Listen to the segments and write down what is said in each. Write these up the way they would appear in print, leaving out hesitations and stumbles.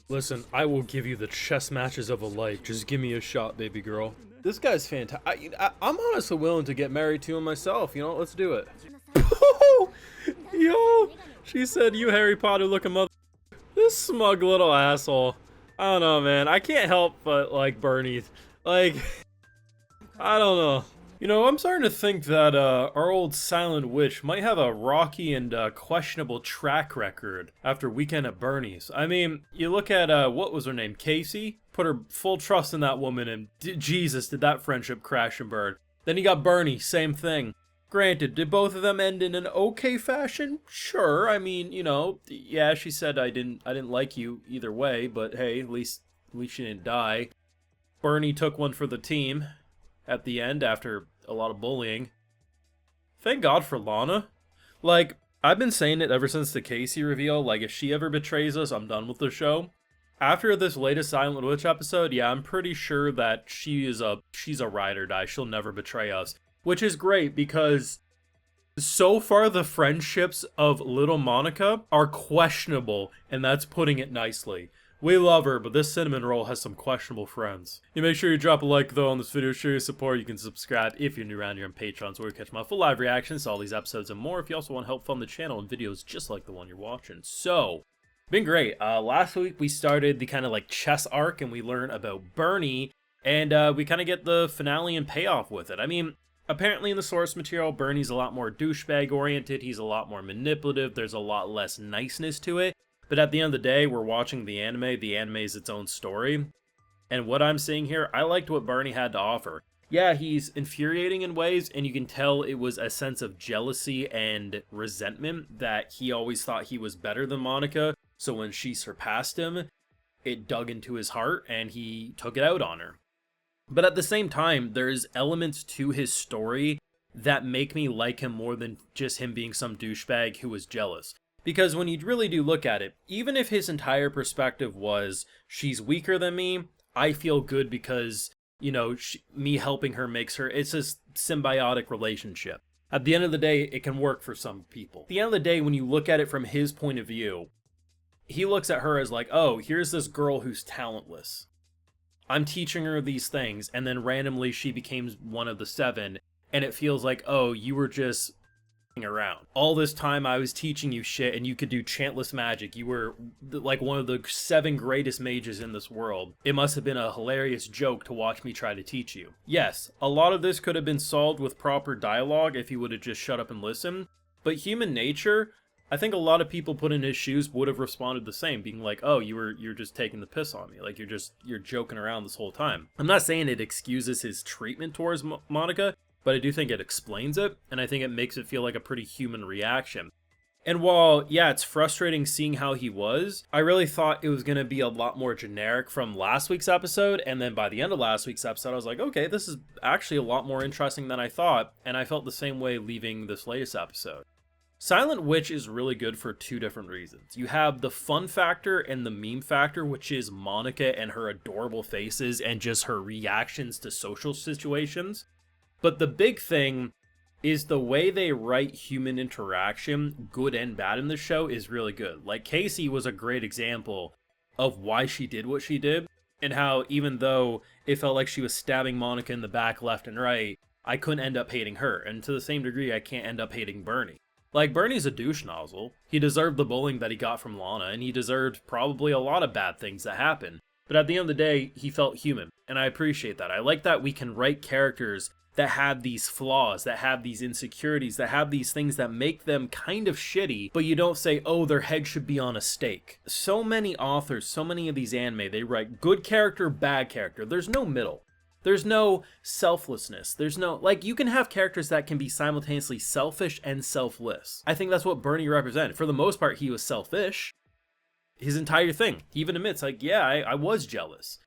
Listen, I will give you the chess matches of a life. Just give me a shot, baby girl. This guy's fantastic. I'm honestly willing to get married to him myself. You know, let's do it. Yo, she said, you Harry Potter looking mother. This smug little asshole. I don't know, man. I can't help but like Bernie. Like, I don't know. You know, I'm starting to think that our old Silent Witch might have a rocky and questionable track record after Weekend at Bernie's. I mean, you look at, what was her name, Casey? Put her full trust in that woman, and Jesus, did that friendship crash and burn. Then you got Bernie, same thing. Granted, did both of them end in an okay fashion? Sure, I mean, you know, yeah, she said I didn't like you either way, but hey, at least she didn't die. Bernie took one for the team at the end after a lot of bullying. Thank God for Lana. Like, I've been saying it ever since the Casey reveal, like, if she ever betrays us, I'm done with the show. After this latest Silent Witch episode, yeah, I'm pretty sure that she's a ride or die. She'll never betray us. Which is great because so far the friendships of little Monica are questionable, and that's putting it nicely. We love her, but this cinnamon roll has some questionable friends. You make sure you drop a like though on this video, show your support. You can subscribe if you're new around here on Patreon, so where you catch my full live reactions to all these episodes and more. If you also want to help fund the channel and videos just like the one you're watching. So, been great. Last week we started the kind of like chess arc and we learned about Bernie, and we kind of get the finale and payoff with it. I mean, apparently in the source material, Bernie's a lot more douchebag oriented, he's a lot more manipulative, there's a lot less niceness to it. But at the end of the day, we're watching the anime is its own story. And what I'm seeing here, I liked what Bernie had to offer. Yeah, he's infuriating in ways, and you can tell it was a sense of jealousy and resentment that he always thought he was better than Monica. So when she surpassed him, it dug into his heart and he took it out on her. But at the same time, there's elements to his story that make me like him more than just him being some douchebag who was jealous. Because when you really do look at it, even if his entire perspective was, she's weaker than me, I feel good because, you know, me helping her makes her, it's a symbiotic relationship. At the end of the day, it can work for some people. At the end of the day, when you look at it from his point of view, he looks at her as like, oh, here's this girl who's talentless. I'm teaching her these things, and then randomly she becomes one of the 7, and it feels like, oh, you were just around. All this time I was teaching you shit and you could do chantless magic. You were like one of the 7 greatest mages in this world. It must have been a hilarious joke to watch me try to teach you. Yes, a lot of this could have been solved with proper dialogue if he would have just shut up and listened, but human nature, I think a lot of people put in his shoes would have responded the same, being like, oh, you're just taking the piss on me. Like, you're joking around this whole time. I'm not saying it excuses his treatment towards Monica, but I do think it explains it, and I think it makes it feel like a pretty human reaction. And while, yeah, it's frustrating seeing how he was, I really thought it was going to be a lot more generic from last week's episode, and then by the end of last week's episode, I was like, okay, this is actually a lot more interesting than I thought, and I felt the same way leaving this latest episode. Silent Witch is really good for 2 different reasons. You have the fun factor and the meme factor, which is Monica and her adorable faces and just her reactions to social situations. But the big thing is the way they write human interaction, good and bad in the show, is really good. Like, Casey was a great example of why she did what she did, and how even though it felt like she was stabbing Monica in the back left and right, I couldn't end up hating her, and to the same degree I can't end up hating Bernie. Like, Bernie's a douche nozzle. He deserved the bullying that he got from Lana, and he deserved probably a lot of bad things that happened. But at the end of the day, he felt human, and I appreciate that. I like that we can write characters that have these flaws, that have these insecurities, that have these things that make them kind of shitty, but you don't say, oh, their head should be on a stake. So many authors, so many of these anime, they write good character, bad character. There's no middle. There's no selflessness. There's no, like, you can have characters that can be simultaneously selfish and selfless. I think that's what Bernie represented. For the most part, he was selfish. His entire thing. He even admits, like, yeah, I was jealous.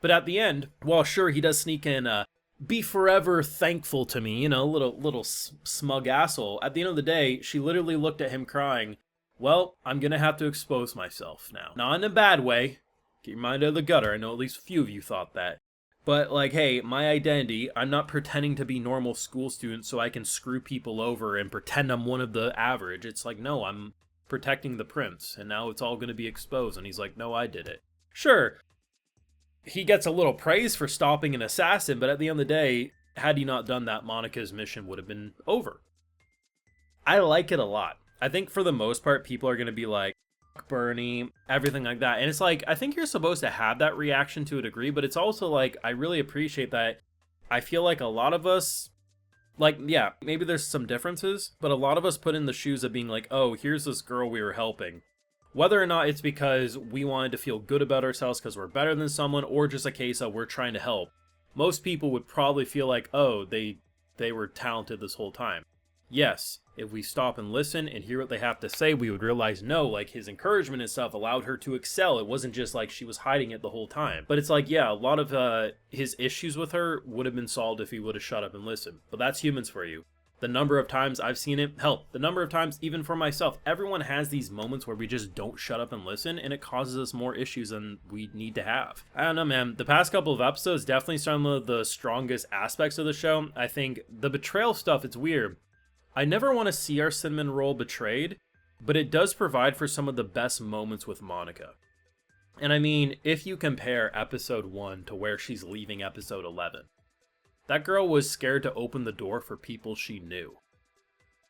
But at the end, while sure, he does sneak in, be forever thankful to me, you know, little smug asshole. At the end of the day, she literally looked at him crying, well, I'm gonna have to expose myself now. Not in a bad way. Get your mind out of the gutter. I know at least a few of you thought that. But, like, hey, my identity, I'm not pretending to be normal school students so I can screw people over and pretend I'm one of the average. It's like, no, I'm protecting the prince, and now it's all going to be exposed. And he's like, no, I did it. Sure, he gets a little praise for stopping an assassin, but at the end of the day, had he not done that, Monica's mission would have been over. I like it a lot. I think for the most part, people are going to be like, "Fuck Bernie," everything like that. And it's like, I think you're supposed to have that reaction to a degree, but it's also like, I really appreciate that. I feel like a lot of us, like, yeah, maybe there's some differences, but a lot of us put in the shoes of being like, oh, here's this girl we were helping. Whether or not it's because we wanted to feel good about ourselves because we're better than someone, or just a case of we're trying to help, most people would probably feel like, oh, they were talented this whole time. Yes, if we stop and listen and hear what they have to say, we would realize, no, like, his encouragement and stuff allowed her to excel. It wasn't just like she was hiding it the whole time. But it's like, yeah, a lot of his issues with her would have been solved if he would have shut up and listened. But that's humans for you. The number of times I've seen it, hell, the number of times even for myself, everyone has these moments where we just don't shut up and listen, and it causes us more issues than we need to have. I don't know, man. The past couple of episodes, definitely some of the strongest aspects of the show. I think the betrayal stuff, it's weird. I never want to see our cinnamon roll betrayed, but it does provide for some of the best moments with Monica. And I mean, if you compare episode 1 to where she's leaving episode 11, that girl was scared to open the door for people she knew.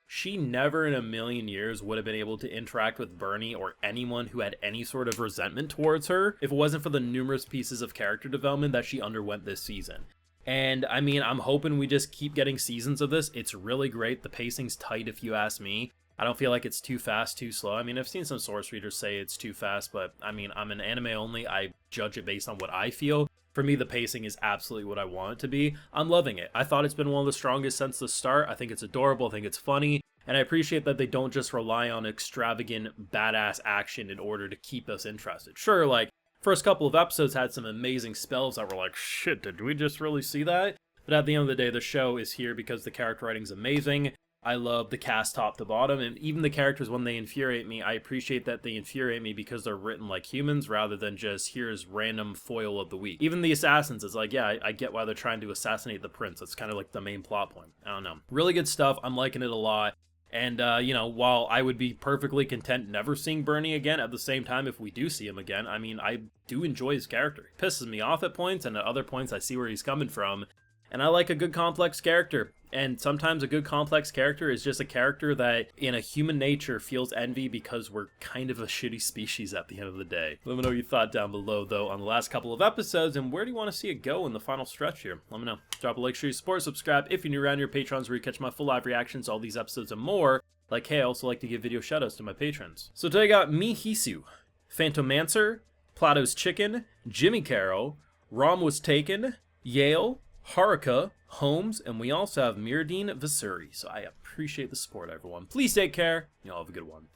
She never in a million years would have been able to interact with Bernie or anyone who had any sort of resentment towards her if it wasn't for the numerous pieces of character development that she underwent this season. And I mean, I'm hoping we just keep getting seasons of this. It's really great. The pacing's tight if you ask me. I don't feel like it's too fast, too slow. I mean, I've seen some source readers say it's too fast, but I mean, I'm an anime only. I judge it based on what I feel. For me, the pacing is absolutely what I want it to be. I'm loving it. I thought it's been one of the strongest since the start. I think it's adorable. I think it's funny. And I appreciate that they don't just rely on extravagant, badass action in order to keep us interested. Sure, like, first couple of episodes had some amazing spells that were like, shit, did we just really see that? But at the end of the day, the show is here because the character writing's amazing. I love the cast top to bottom, and even the characters, when they infuriate me, I appreciate that they infuriate me because they're written like humans rather than just, here's random foil of the week. Even the assassins, it's like, yeah, I get why they're trying to assassinate the prince. That's kind of like the main plot point. I don't know. Really good stuff. I'm liking it a lot. And, you know, while I would be perfectly content never seeing Bernie again, at the same time, if we do see him again, I mean, I do enjoy his character. He pisses me off at points, and at other points I see where he's coming from. And I like a good complex character. And sometimes a good complex character is just a character that, in a human nature, feels envy because we're kind of a shitty species at the end of the day. Let me know what you thought down below, though, on the last couple of episodes, and where do you want to see it go in the final stretch here? Let me know. Drop a like, share your support, subscribe if you're new around here. Patrons where you catch my full live reactions to all these episodes and more. Like, hey, I also like to give video shoutouts to my patrons. So today I got Mihisu, Phantomancer, Plato's Chicken, Jimmy Carroll, Rom Was Taken, Yale, Haruka, Holmes, and we also have Miradine Vasuri. So I appreciate the support, everyone. Please take care. Y'all have a good one.